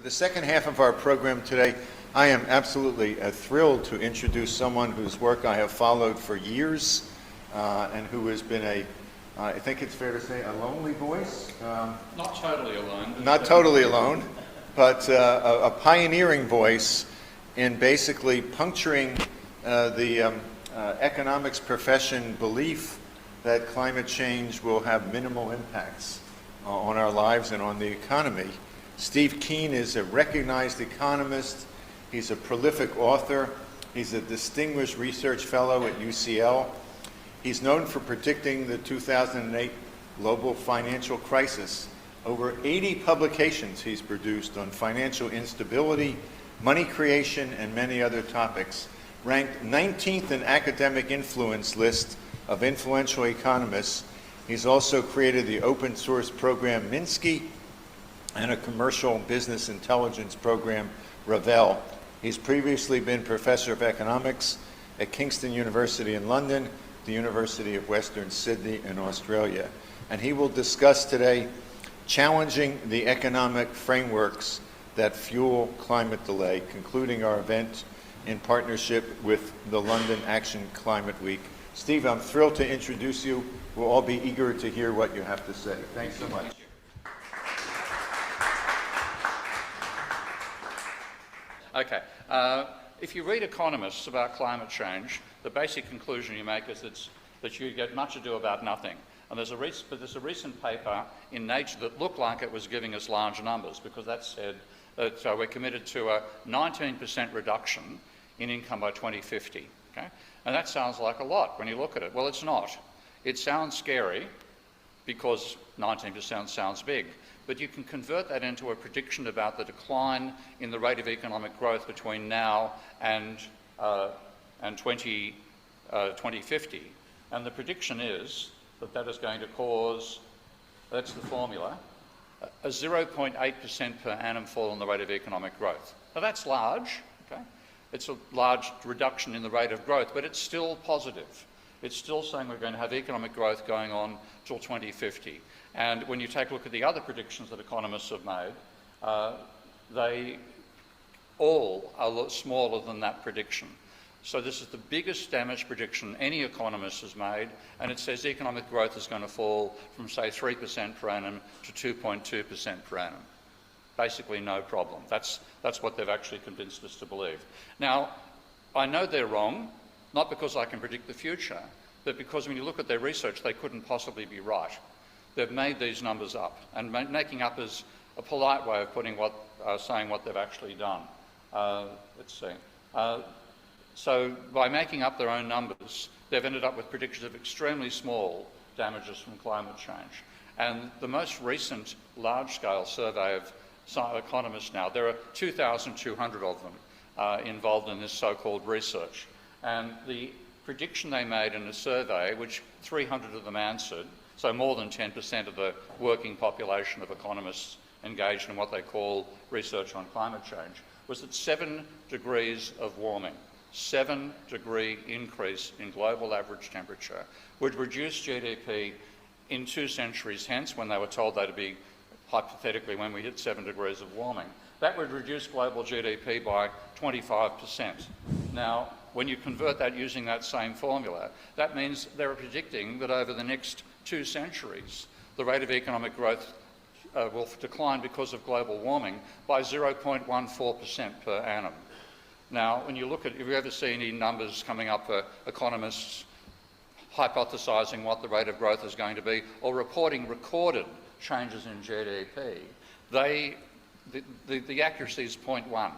the second half of our program today, I am absolutely thrilled to introduce someone whose work I have followed for years and who has been I think it's fair to say, a lonely voice. Not totally alone. Not totally alone, but a pioneering voice in basically puncturing the economics profession belief that climate change will have minimal impacts on our lives and on the economy. Steve Keen is a recognized economist. He's a prolific author. He's a distinguished research fellow at UCL. He's known for predicting the 2008 global financial crisis. Over 80 publications he's produced on financial instability, money creation, and many other topics. Ranked 19th in academic influence list of influential economists. He's also created the open source program Minsky and a commercial business intelligence program, Ravel. He's previously been professor of economics at Kingston University in London, the University of Western Sydney in Australia. And he will discuss today challenging the economic frameworks that fuel climate delay, concluding our event in partnership with the London Action Climate Week. Steve, I'm thrilled to introduce you. We'll all be eager to hear what you have to say. Thanks so much. Okay. If you read Economists about climate change, the basic conclusion you make is that you get much ado about nothing. And there's a recent paper in Nature that looked like it was giving us large numbers, because that said that we're committed to a 19% reduction in income by 2050. Okay? And that sounds like a lot when you look at it. Well, it's not. It sounds scary because 19% sounds big. But you can convert that into a prediction about the decline in the rate of economic growth between now and 2050. And the prediction is that is going to cause, that's the formula, a 0.8% per annum fall in the rate of economic growth. Now that's large, okay? It's a large reduction in the rate of growth, but it's still positive. It's still saying we're going to have economic growth going on till 2050. And when you take a look at the other predictions that economists have made, they all are a lot smaller than that prediction. So this is the biggest damage prediction any economist has made, and it says economic growth is going to fall from, say, 3% per annum to 2.2% per annum. Basically no problem. That's what they've actually convinced us to believe. Now, I know they're wrong, not because I can predict the future, but because when you look at their research, they couldn't possibly be right. They've made these numbers up, and making up is a polite way of saying what they've actually done. Let's see. So by making up their own numbers, they've ended up with predictions of extremely small damages from climate change. And the most recent large-scale survey of economists now, there are 2,200 of them involved in this so-called research. And the prediction they made in a survey, which 300 of them answered, so more than 10% of the working population of economists engaged in what they call research on climate change, was that 7 degrees of warming, 7-degree increase in global average temperature, would reduce GDP in 2 centuries hence, when they were told that would be hypothetically when we hit 7 degrees of warming. That would reduce global GDP by 25%. Now, when you convert that using that same formula, that means they're predicting that over the next 2 centuries, the rate of economic growth will decline because of global warming by 0.14% per annum. Now, when you look at, if you ever see any numbers coming up for economists hypothesising what the rate of growth is going to be, or reporting recorded changes in GDP, the accuracy is 0.1.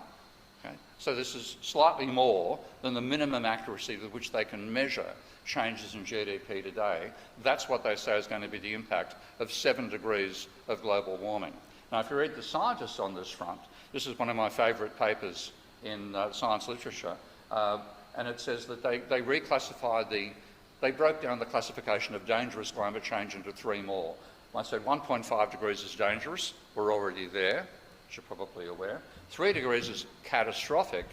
Okay? So this is slightly more than the minimum accuracy with which they can measure changes in GDP today. That's what they say is going to be the impact of 7 degrees of global warming. Now, if you read the scientists on this front, this is one of my favourite papers in science literature, and it says that they reclassified they broke down the classification of dangerous climate change into 3 more. I said 1.5 degrees is dangerous, we're already there, which you're probably aware. 3 degrees is catastrophic,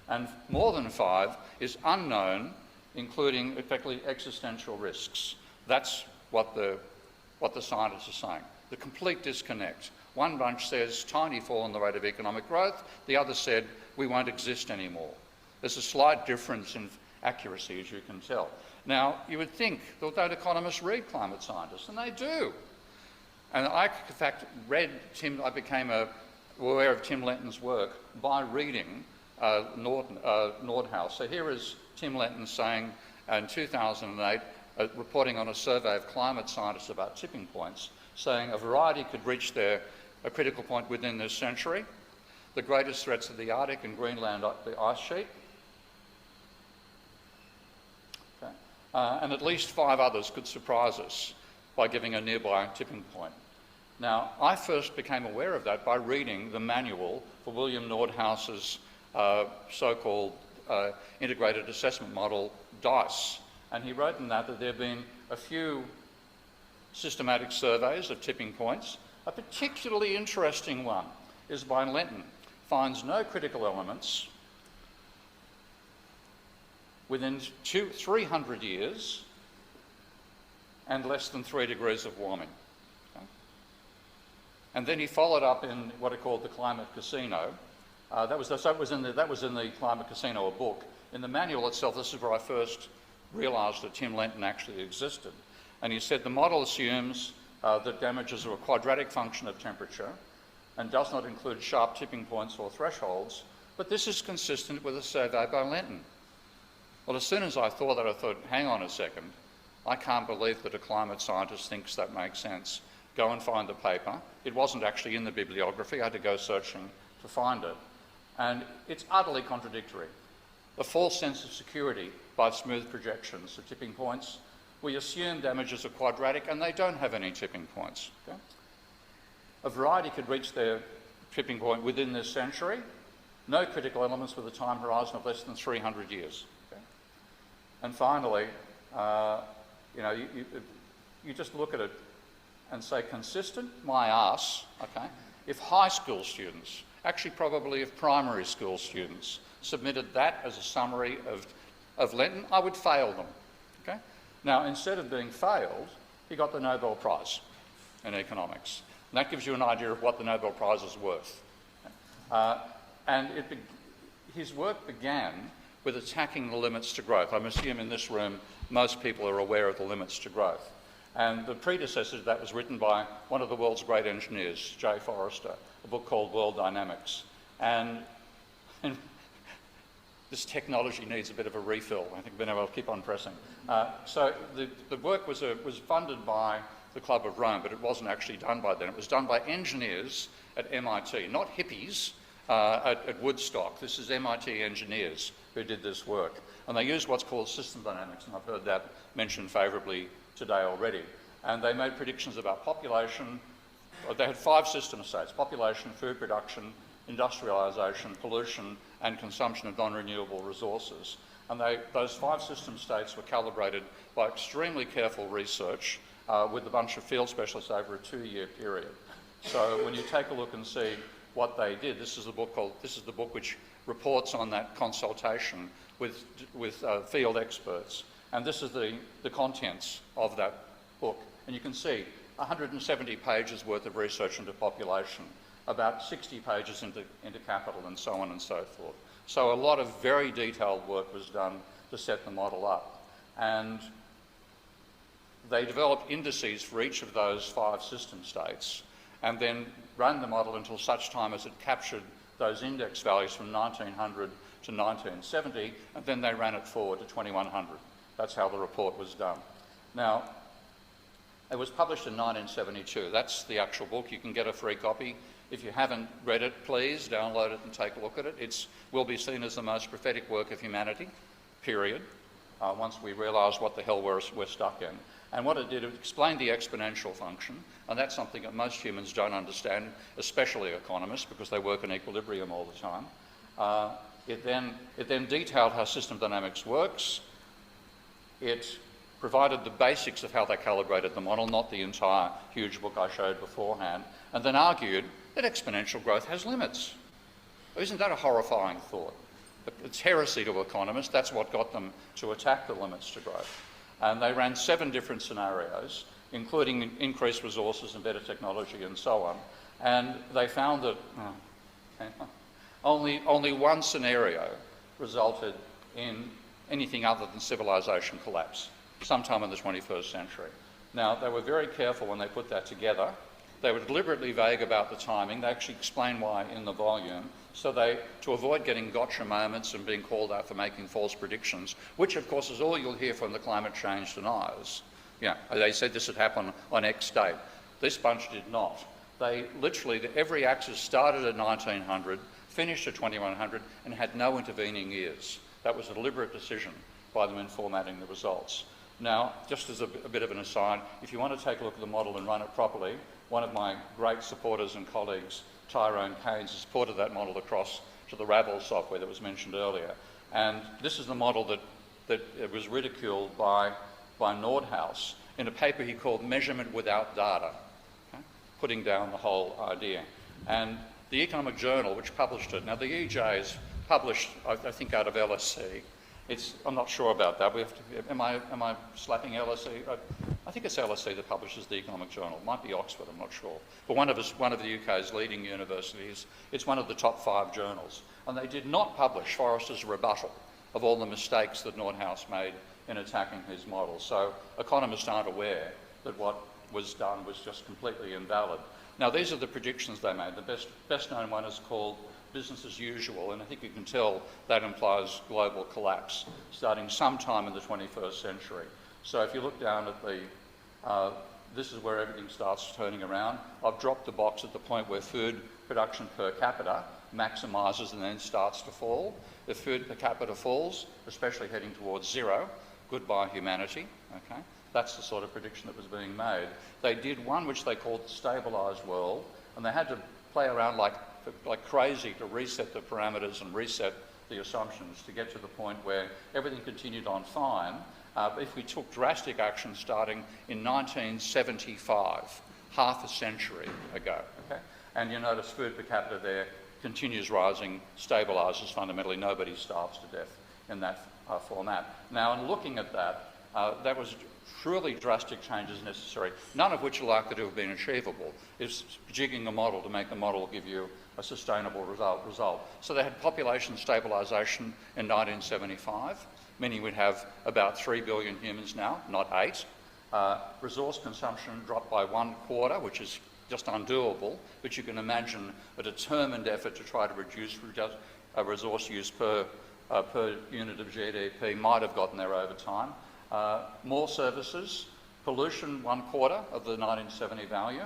and more than 5 is unknown, including effectively existential risks. That's what the scientists are saying. The complete disconnect. One bunch says tiny fall in the rate of economic growth, the other said we won't exist anymore. There's a slight difference in accuracy, as you can tell. Now, you would think that don't economists read climate scientists, and they do. And I, in fact, I became aware of Tim Lenton's work by reading Nordhaus. So here is Tim Lenton saying in 2008, reporting on a survey of climate scientists about tipping points, saying a variety could reach a critical point within this century. The greatest threats are the Arctic and Greenland, the ice sheet. Okay. And at least 5 others could surprise us by giving a nearby tipping point. Now, I first became aware of that by reading the manual for William Nordhaus's so-called integrated assessment model, DICE. And he wrote in that there have been a few systematic surveys of tipping points. A particularly interesting one is by Lenton. Finds no critical elements within 300 years and less than 3 degrees of warming. Okay? And then he followed up in what are called the climate casino. That was in the climate casino, a book. In the manual itself, this is where I first realised that Tim Lenton actually existed. And he said the model assumes that damages are a quadratic function of temperature and does not include sharp tipping points or thresholds, but this is consistent with a survey by Lenton. Well, as soon as I thought that, I thought, hang on a second, I can't believe that a climate scientist thinks that makes sense. Go and find the paper. It wasn't actually in the bibliography. I had to go searching to find it. And it's utterly contradictory. A false sense of security by smooth projections of tipping points. We assume damages are quadratic and they don't have any tipping points. Okay? A variety could reach their tipping point within this century. No critical elements with a time horizon of less than 300 years. Okay? And finally, you just look at it and say, consistent? My ass, okay? If high school students, actually probably if primary school students, submitted that as a summary of Lenton, I would fail them, okay? Now, instead of being failed, he got the Nobel Prize in economics. And that gives you an idea of what the Nobel Prize is worth. His work began with attacking the limits to growth. I assume in this room most people are aware of the limits to growth. And the predecessor to that was written by one of the world's great engineers, J. Forrester, a book called World Dynamics. And this technology needs a bit of a refill. I think I'll keep on pressing. So the work was funded by the Club of Rome, but it wasn't actually done by them. It was done by engineers at MIT, not hippies at Woodstock. This is MIT engineers who did this work. And they used what's called system dynamics, and I've heard that mentioned favourably today already. And they made predictions about population. They had 5 system states: population, food production, industrialisation, pollution, and consumption of non-renewable resources. And those 5 system states were calibrated by extremely careful research with a bunch of field specialists over a 2-year period. So when you take a look and see what they did, this is the book which reports on that consultation with field experts. And this is the contents of that book. And you can see 170 pages worth of research into population, about 60 pages into capital, and so on and so forth. So a lot of very detailed work was done to set the model up. And they developed indices for each of those 5 system states and then ran the model until such time as it captured those index values from 1900 to 1970, and then they ran it forward to 2100. That's how the report was done. Now, it was published in 1972. That's the actual book. You can get a free copy. If you haven't read it, please download it and take a look at it. It will be seen as the most prophetic work of humanity, period, once we realise what the hell we're stuck in. And what it did, it explained the exponential function, and that's something that most humans don't understand, especially economists, because they work in equilibrium all the time. It then detailed how system dynamics works. It provided the basics of how they calibrated the model, not the entire huge book I showed beforehand, and then argued that exponential growth has limits. Isn't that a horrifying thought? It's heresy to economists. That's what got them to attack the limits to growth. And they ran 7 different scenarios, including increased resources and better technology and so on. And they found that only one scenario resulted in anything other than civilization collapse, sometime in the 21st century. Now, they were very careful when they put that together. They were deliberately vague about the timing. They actually explain why in the volume. So to avoid getting gotcha moments and being called out for making false predictions, which of course is all you'll hear from the climate change deniers. Yeah, they said this would happen on X date. This bunch did not. They literally, every axis started at 1900, finished at 2100, and had no intervening years. That was a deliberate decision by them in formatting the results. Now, just as a bit of an aside, if you want to take a look at the model and run it properly, one of my great supporters and colleagues, Tyrone Keynes, has ported that model across to the Ravel software that was mentioned earlier. And this is the model that was ridiculed by Nordhaus in a paper he called Measurement Without Data, okay? Putting down the whole idea. And the Economic Journal, which published it, now the EJ is published, I think, out of LSE. I'm not sure about that. Am I slapping LSE? I think it's LSE that publishes the Economic Journal. It might be Oxford, I'm not sure. But one of the UK's leading universities. It's one of the top 5 journals. And they did not publish Forrester's rebuttal of all the mistakes that Nordhaus made in attacking his model. So economists aren't aware that what was done was just completely invalid. Now, these are the predictions they made. The best known one is called business as usual, and I think you can tell that implies global collapse starting sometime in the 21st century. So if you look down at this is where everything starts turning around. I've dropped the box at the point where food production per capita maximises and then starts to fall. If food per capita falls, especially heading towards zero, goodbye humanity, okay? That's the sort of prediction that was being made. They did one which they called the stabilised world, and they had to play around like crazy to reset the parameters and reset the assumptions to get to the point where everything continued on fine. If we took drastic action starting in 1975, half a century ago, okay? And you notice food per capita there continues rising, stabilises fundamentally, nobody starves to death in that format. Now, in looking at that, that was truly drastic changes necessary, none of which are likely to have been achievable. It's jigging a model to make the model give you a sustainable result. So they had population stabilisation in 1975, meaning we'd have about 3 billion humans now, not 8. Resource consumption dropped by 1/4, which is just undoable, but you can imagine a determined effort to try to reduce resource use per unit of GDP might have gotten there over time. More services, pollution 1/4 of the 1970 value.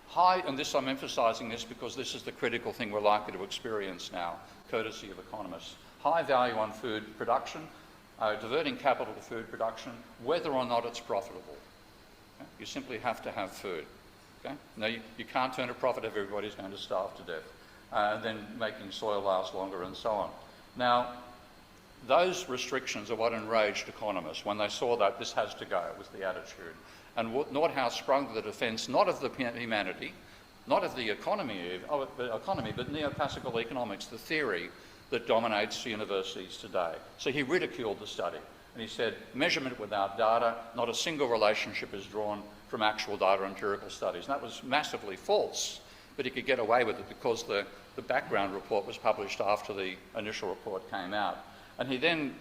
High, and this I'm emphasising this because this is the critical thing we're likely to experience now, courtesy of economists. High value on food production, diverting capital to food production, whether or not it's profitable. Okay? You simply have to have food. Okay? Now, you can't turn a profit if everybody's going to starve to death, and then making soil last longer and so on. Now, those restrictions are what enraged economists when they saw that this has to go, was the attitude. And Nordhaus sprung to the defence not of the humanity, not of the economy, but Neoclassical Economics, the theory that dominates universities today. So he ridiculed the study and he said, measurement without data, not a single relationship is drawn from actual data empirical studies. And that was massively false, but he could get away with it because the background report was published after the initial report came out. And he then,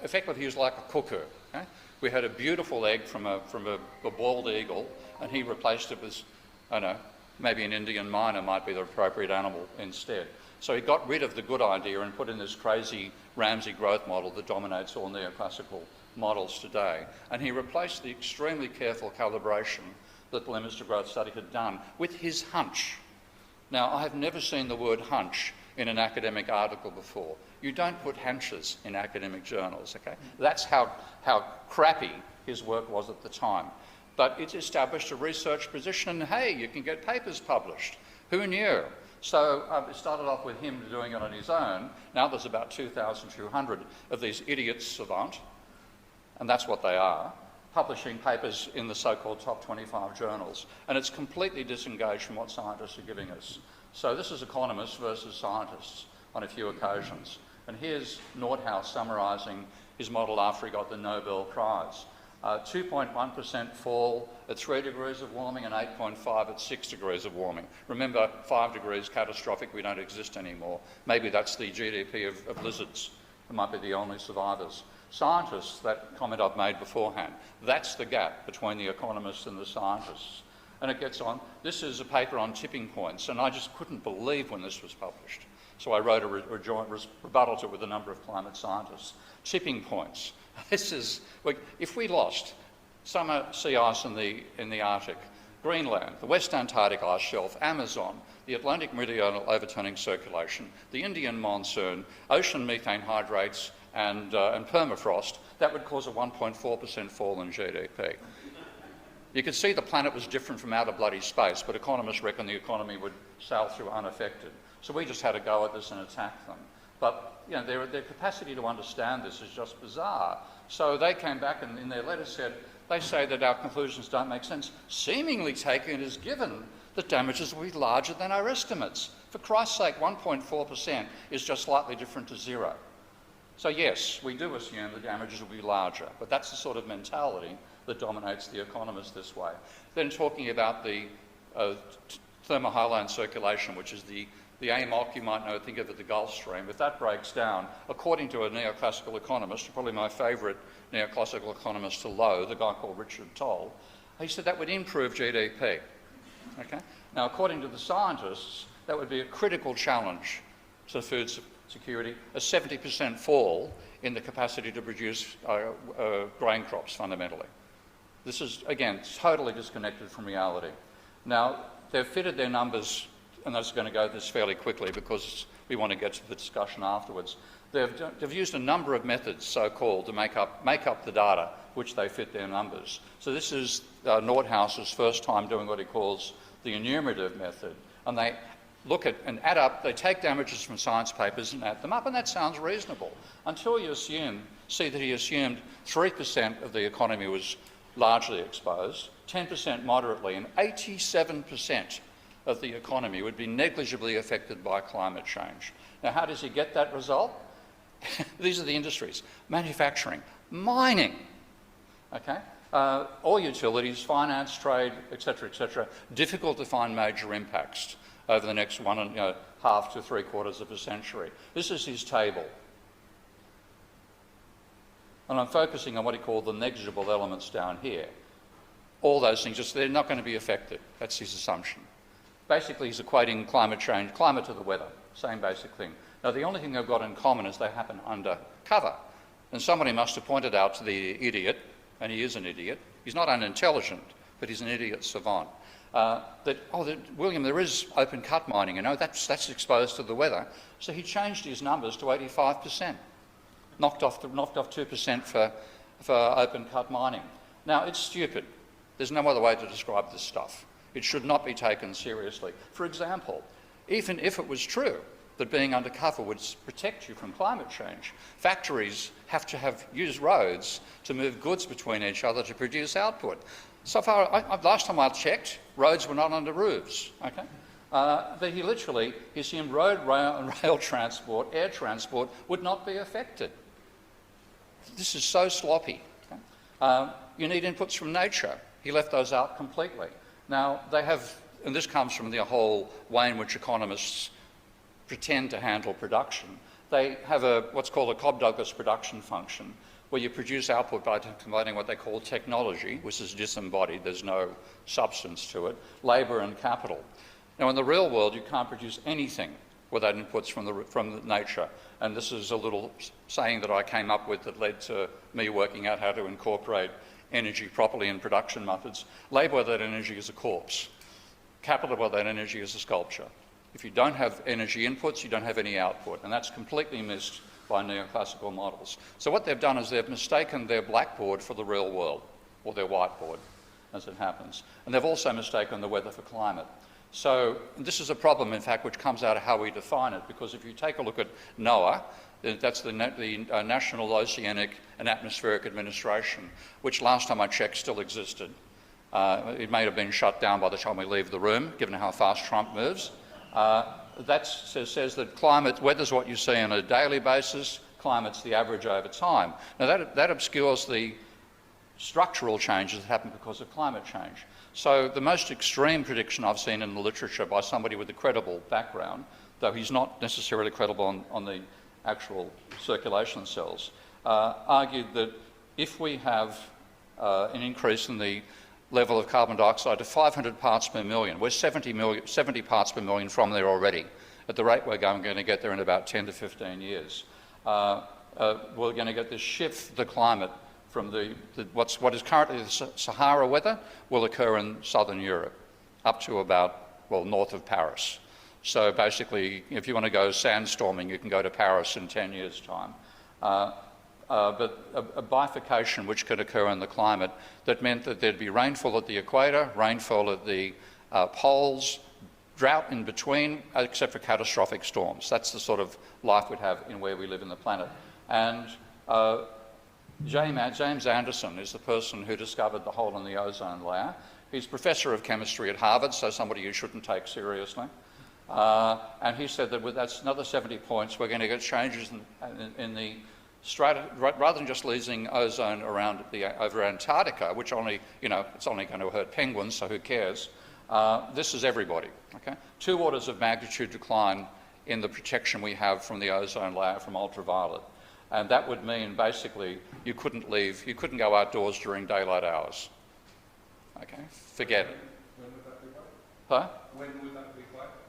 effectively, he was like a cuckoo. Okay? We had a beautiful egg from a bald eagle, and he replaced it with, I don't know, maybe an Indian miner might be the appropriate animal instead. So he got rid of the good idea and put in this crazy Ramsey growth model that dominates all neoclassical models today. And he replaced the extremely careful calibration that the limits to growth study had done with his hunch. Now, I have never seen the word hunch in an academic article before. You don't put hunches in academic journals, okay? That's how crappy his work was at the time. But it established a research position, and hey, you can get papers published. Who knew? So it started off with him doing it on his own. Now there's about 2,200 of these idiots savant, and that's what they are, publishing papers in the so-called top 25 journals. And it's completely disengaged from what scientists are giving us. So this is economists versus scientists on a few occasions. And here's Nordhaus summarising his model after he got the Nobel Prize. 2.1% fall at 3 degrees of warming and 8.5 at 6 degrees of warming. Remember, 5 degrees catastrophic, we don't exist anymore. Maybe that's the GDP of lizards, who might be the only survivors. Scientists, that comment I've made beforehand, that's the gap between the economists and the scientists. And it gets on. This is a paper on tipping points, and I just couldn't believe when this was published. So I wrote a rebuttal to it with a number of climate scientists. Tipping points. This is, if we lost summer sea ice in the Arctic, Greenland, the West Antarctic ice shelf, Amazon, the Atlantic meridional overturning circulation, the Indian monsoon, ocean methane hydrates, and permafrost, that would cause a 1.4% fall in GDP. You could see the planet was different from outer bloody space, but economists reckon the economy would sail through unaffected. So we just had to go at this and attack them. But you know, their capacity to understand this is just bizarre. So they came back and in their letter said, they say that our conclusions don't make sense, seemingly taking it as given that damages will be larger than our estimates. For Christ's sake, 1.4% is just slightly different to zero. So yes, we do assume the damages will be larger, but that's the sort of mentality that dominates the economists this way. Then talking about the Thermmo highland circulation, which is the AMOC, you might know, think of it, the Gulf Stream. If that breaks down, according to a neoclassical economist, probably my favourite neoclassical economist to loathe, a guy called Richard Toll, he said that would improve GDP. Okay? Now, according to the scientists, that would be a critical challenge to food security, a 70% fall in the capacity to produce grain crops, fundamentally. This is, again, totally disconnected from reality. Now, they've fitted their numbers, and I'm going to go this fairly quickly because we want to get to the discussion afterwards. They've used a number of methods, so-called, to make up the data, which they fit their numbers. So this is Nordhaus's first time doing what he calls the enumerative method, and they look at and add up, they take damages from science papers and add them up, and that sounds reasonable, until you see that he assumed 3% of the economy was largely exposed, 10% moderately, and 87% of the economy would be negligibly affected by climate change. Now, how does he get that result? These are the industries: manufacturing, mining, okay? All utilities, finance, trade, etc., difficult to find major impacts over the next 1.5 to 3/4 of a century. This is his table. And I'm focusing on what he called the negligible elements down here. All those things, they're not going to be affected. That's his assumption. Basically, he's equating climate change, climate to the weather, same basic thing. Now, the only thing they've got in common is they happen under cover. And somebody must have pointed out to the idiot, and he is an idiot, he's not unintelligent, but he's an idiot savant, William, there is open cut mining, you know, that's exposed to the weather. So he changed his numbers to 85%, knocked off 2% for open cut mining. Now, it's stupid. There's no other way to describe this stuff. It should not be taken seriously. For example, even if it was true that being undercover would protect you from climate change, factories have to use roads to move goods between each other to produce output. So far, last time I checked, roads were not under roofs, okay? But he assumed road, rail transport, air transport would not be affected. This is so sloppy. Okay? You need inputs from nature. He left those out completely. Now, they have, and this comes from the whole way in which economists pretend to handle production. They have what's called a Cobb-Douglas production function, where you produce output by combining what they call technology, which is disembodied, there's no substance to it, labour and capital. Now, in the real world, you can't produce anything without inputs from nature. And this is a little saying that I came up with that led to me working out how to incorporate energy properly in production methods. Labour without energy is a corpse. Capital without energy is a sculpture. If you don't have energy inputs, you don't have any output, and that's completely missed by neoclassical models. So what they've done is they've mistaken their blackboard for the real world, or their whiteboard, as it happens. And they've also mistaken the weather for climate. So this is a problem, in fact, which comes out of how we define it, because if you take a look at NOAA, that's the National Oceanic and Atmospheric Administration, which last time I checked still existed. It may have been shut down by the time we leave the room, given how fast Trump moves. That says that weather's what you see on a daily basis, climate's the average over time. Now that obscures the structural changes that happen because of climate change. So the most extreme prediction I've seen in the literature by somebody with a credible background, though he's not necessarily credible on the actual circulation cells, argued that if we have an increase in the level of carbon dioxide to 500 parts per million, we're 70 parts per million from there already. At the rate we're going to get there in about 10 to 15 years. We're going to get this shift, the climate, from what is currently the Sahara weather will occur in southern Europe, up to about, well, north of Paris. So basically, if you want to go sandstorming, you can go to Paris in 10 years' time. But a bifurcation which could occur in the climate that meant that there'd be rainfall at the equator, rainfall at the poles, drought in between, except for catastrophic storms. That's the sort of life we'd have in where we live in the planet. And James Anderson is the person who discovered the hole in the ozone layer. He's professor of chemistry at Harvard, so somebody you shouldn't take seriously. And he said that with that's another 70 points, we're going to get changes in the strata, rather than just losing ozone around over Antarctica, which only, it's only going to hurt penguins, so who cares? This is everybody, okay? 2 orders of magnitude decline in the protection we have from the ozone layer from ultraviolet. And that would mean, basically, you couldn't go outdoors during daylight hours. Okay, forget it. When would that be like? Huh? When would that be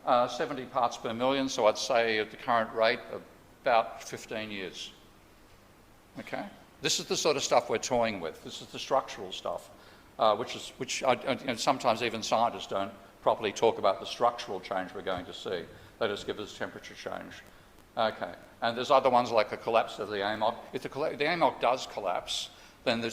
like? 70 parts per million, so I'd say at the current rate, about 15 years. Okay? This is the sort of stuff we're toying with. This is the structural stuff, which sometimes even scientists don't properly talk about the structural change we're going to see. They just give us temperature change. Okay, and there's other ones like the collapse of the AMOC. If the AMOC does collapse, then the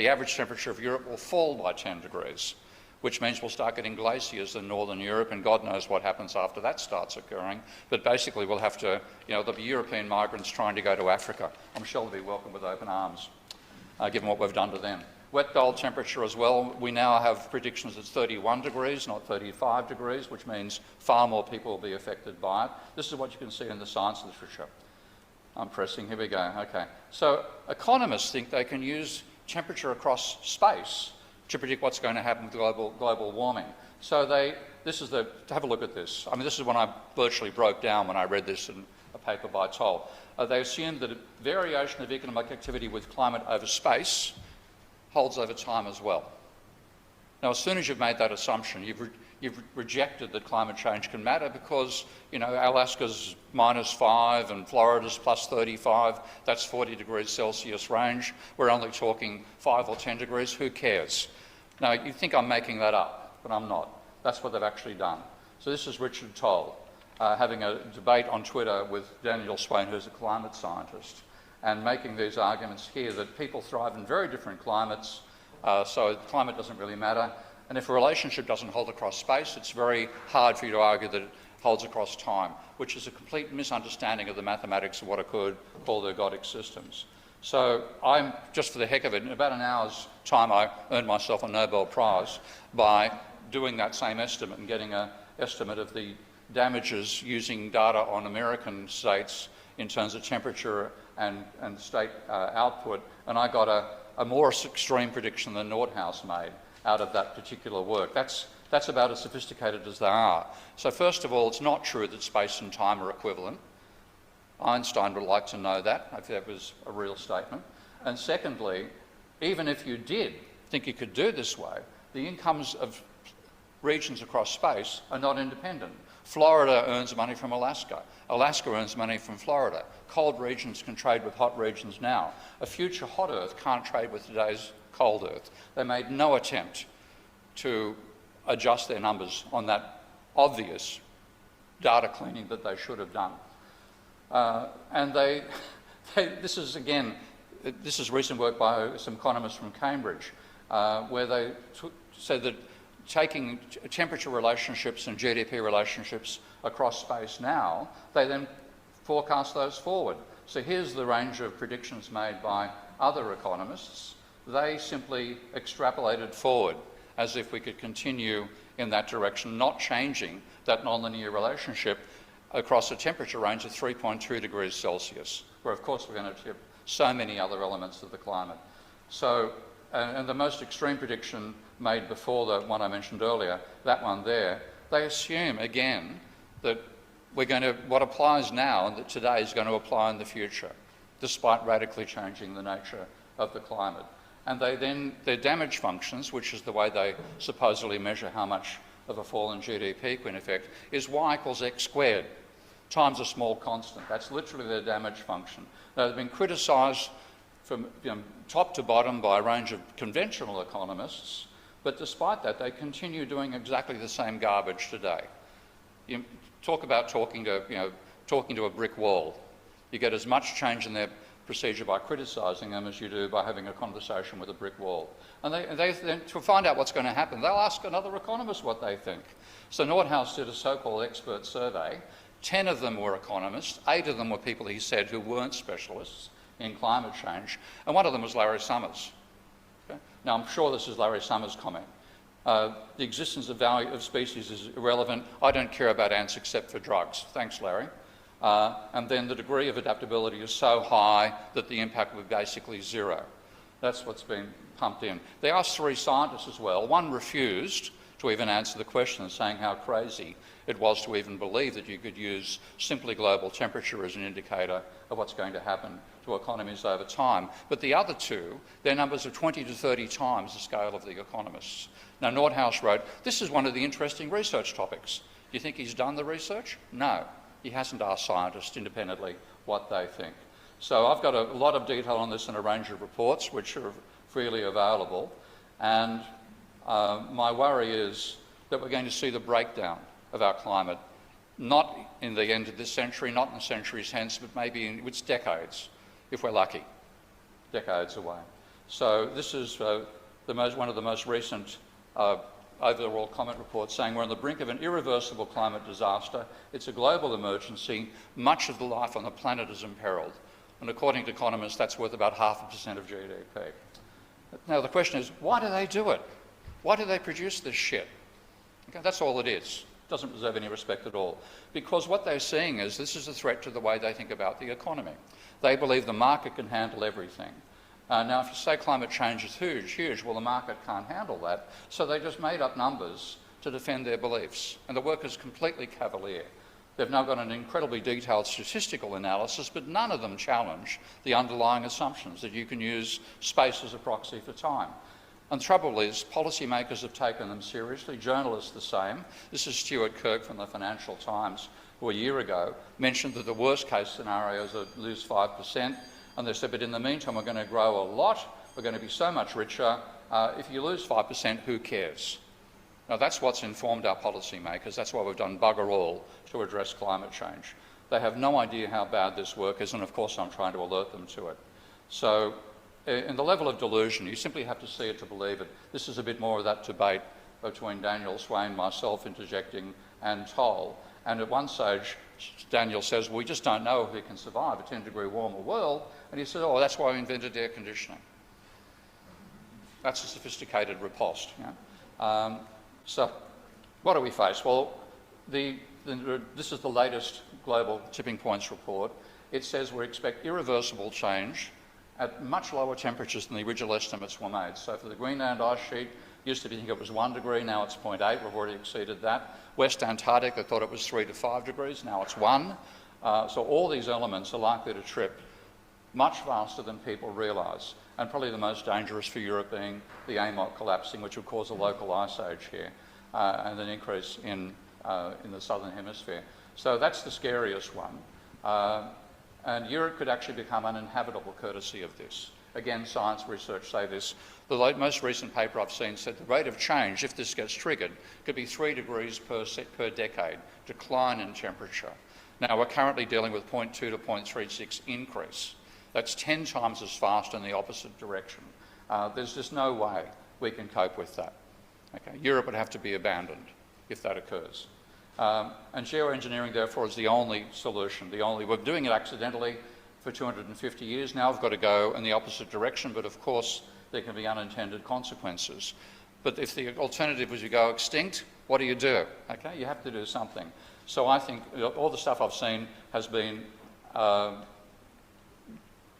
average temperature of Europe will fall by 10 degrees, which means we'll start getting glaciers in northern Europe, and God knows what happens after that starts occurring. But basically we'll have to, there'll be European migrants trying to go to Africa. I'm sure they'll be welcomed with open arms, given what we've done to them. Wet bulb temperature as well. We now have predictions it's 31 degrees, not 35 degrees, which means far more people will be affected by it. This is what you can see in the science literature. I'm pressing, here we go, okay. So economists think they can use temperature across space to predict what's going to happen with global warming. So have a look at this. I mean, this is when I virtually broke down when I read this in a paper by Toll. They assumed that a variation of economic activity with climate over space holds over time as well. Now, as soon as you've made that assumption, you've rejected that climate change can matter because, Alaska's -5 and Florida's +35, that's 40 degrees Celsius range. We're only talking 5 or 10 degrees, who cares? Now, you think I'm making that up, but I'm not. That's what they've actually done. So this is Richard Toll having a debate on Twitter with Daniel Swain, who's a climate scientist, and making these arguments here that people thrive in very different climates, so climate doesn't really matter. And if a relationship doesn't hold across space, it's very hard for you to argue that it holds across time, which is a complete misunderstanding of the mathematics of what I could call the ergodic systems. So I'm, just for the heck of it, in about an hour's time, I earned myself a Nobel Prize by doing that same estimate and getting an estimate of the damages using data on American states in terms of temperature and state output, and I got a more extreme prediction than Nordhaus made out of that particular work. That's about as sophisticated as they are. So first of all, it's not true that space and time are equivalent. Einstein would like to know that, if that was a real statement. And secondly, even if you did think you could do this way, the incomes of regions across space are not independent. Florida earns money from Alaska. Alaska earns money from Florida. Cold regions can trade with hot regions now. A future hot Earth can't trade with today's cold Earth. They made no attempt to adjust their numbers on that obvious data cleaning that they should have done. And this is recent work by some economists from Cambridge, where they said that taking temperature relationships and GDP relationships across space now, they then forecast those forward. So here's the range of predictions made by other economists. They simply extrapolated forward as if we could continue in that direction, not changing that nonlinear relationship across a temperature range of 3.2 degrees Celsius, where of course we're going to have so many other elements of the climate. So and the most extreme prediction made before the one I mentioned earlier, that one there, they assume again that what applies now and that today is going to apply in the future, despite radically changing the nature of the climate. And their damage functions, which is the way they supposedly measure how much of a fall in GDP can affect, is y equals x squared times a small constant. That's literally their damage function. Now, they've been criticised from top to bottom by a range of conventional economists, but despite that, they continue doing exactly the same garbage today. You talk about talking to a brick wall. You get as much change in their procedure by criticising them as you do by having a conversation with a brick wall. And they then, to find out what's going to happen, they'll ask another economist what they think. So Nordhaus did a so-called expert survey. 10 of them were economists, 8 of them were people, he said, who weren't specialists in climate change, and one of them was Larry Summers. Okay? Now, I'm sure this is Larry Summers' comment. The existence of value of species is irrelevant. I don't care about ants except for drugs. Thanks, Larry. And then the degree of adaptability is so high that the impact would be basically zero. That's what's been pumped in. They asked 3 scientists as well. One refused to even answer the question, saying how crazy it was to even believe that you could use simply global temperature as an indicator of what's going to happen to economies over time. But the other 2, their numbers are 20 to 30 times the scale of the economists. Now, Nordhaus wrote, this is one of the interesting research topics. Do you think he's done the research? No. He hasn't asked scientists independently what they think. So I've got a lot of detail on this in a range of reports which are freely available, and my worry is that we're going to see the breakdown of our climate, not in the end of this century, not in centuries hence, but maybe in it's decades, if we're lucky, decades away. So this is one of the most recent overall comment reports saying we're on the brink of an irreversible climate disaster. It's a global emergency. Much of the life on the planet is imperiled. And according to economists, that's worth about 0.5% of GDP. Now, the question is, why do they do it? Why do they produce this shit? Okay, that's all it is. It doesn't deserve any respect at all. Because what they're seeing is this is a threat to the way they think about the economy. They believe the market can handle everything. Now, if you say climate change is huge, well, the market can't handle that. So they just made up numbers to defend their beliefs. And the work is completely cavalier. They've now got an incredibly detailed statistical analysis, but none of them challenge the underlying assumptions that you can use space as a proxy for time. And the trouble is, policymakers have taken them seriously, journalists the same. This is Stuart Kirk from the Financial Times, who a year ago mentioned that the worst case scenario is to lose 5%. And they said, but in the meantime, we're going to grow a lot, we're going to be so much richer. If you lose 5%, who cares? Now, that's what's informed our policymakers. That's why we've done bugger all to address climate change. They have no idea how bad this work is, and of course I'm trying to alert them to it. So, in the level of delusion, you simply have to see it to believe it. This is a bit more of that debate between Daniel Swain, myself interjecting, and Toll. And at one stage, Daniel says, well, we just don't know if we can survive a 10-degree warmer world. And he says, oh, that's why we invented air conditioning. That's a sophisticated riposte. Yeah? So what do we face? Well, this is the latest global tipping points report. It says we expect irreversible change at much lower temperatures than the original estimates were made. So for the Greenland ice sheet, used to think it was 1 degree, now it's 0.8, we've already exceeded that. West Antarctic, they thought it was 3 to 5 degrees, now it's 1. So all these elements are likely to trip much faster than people realise, and probably the most dangerous for Europe being the AMOC collapsing, which would cause a local ice age here, and an increase in the southern hemisphere. So that's the scariest one. And Europe could actually become uninhabitable courtesy of this. Again, science research say this. The most recent paper I've seen said the rate of change, if this gets triggered, could be 3 degrees per decade, decline in temperature. Now, we're currently dealing with 0.2 to 0.36 increase. That's 10 times as fast in the opposite direction. There's just no way we can cope with that. Okay? Europe would have to be abandoned if that occurs. And geoengineering, therefore, is the only solution. We're doing it accidentally for 250 years. Now we've got to go in the opposite direction, but of course there can be unintended consequences. But if the alternative is you go extinct, what do? Okay, you have to do something. So I think all the stuff I've seen has been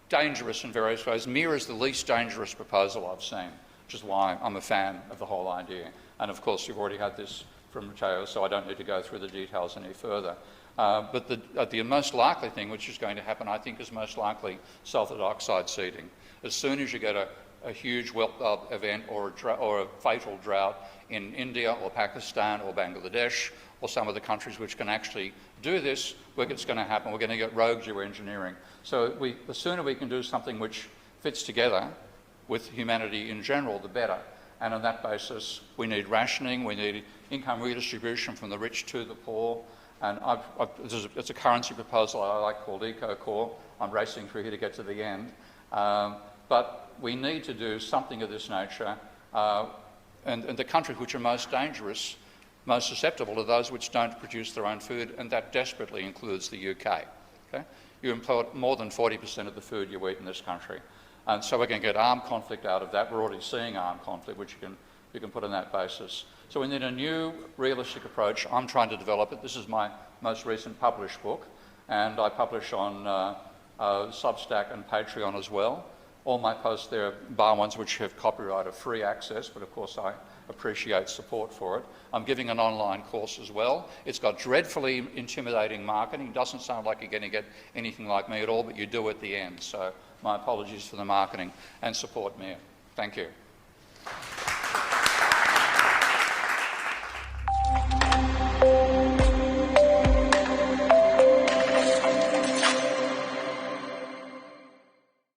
dangerous in various ways. MEER is the least dangerous proposal I've seen. which is why I'm a fan of the whole idea. And of course, you've already had this from Matteo, so I don't need to go through the details any further. But the most likely thing which is going to happen, I think, is most likely sulfur dioxide seeding. As soon as you get a huge wilt event or a fatal drought in India or Pakistan or Bangladesh or some of the countries which can actually do this, it's going to happen. We're going to get rogue geoengineering. So the sooner we can do something which fits together with humanity in general, the better. And on that basis, we need rationing, we need income redistribution from the rich to the poor. And it's a currency proposal I like called EcoCore. I'm racing through here to get to the end. But we need to do something of this nature. And the countries which are most dangerous, most susceptible, are those which don't produce their own food, and that desperately includes the UK. Okay? You import more than 40% of the food you eat in this country. And so we're going to get armed conflict out of that. We're already seeing armed conflict, which you can put on that basis. So we need a new, realistic approach. I'm trying to develop it. This is my most recent published book, and I publish on Substack and Patreon as well. All my posts there are bar ones which have copyright or free access, but of course I appreciate support for it. I'm giving an online course as well. It's got dreadfully intimidating marketing. It doesn't sound like you're going to get anything like me at all, but you do at the end. So my apologies for the marketing, and support MEER. Thank you.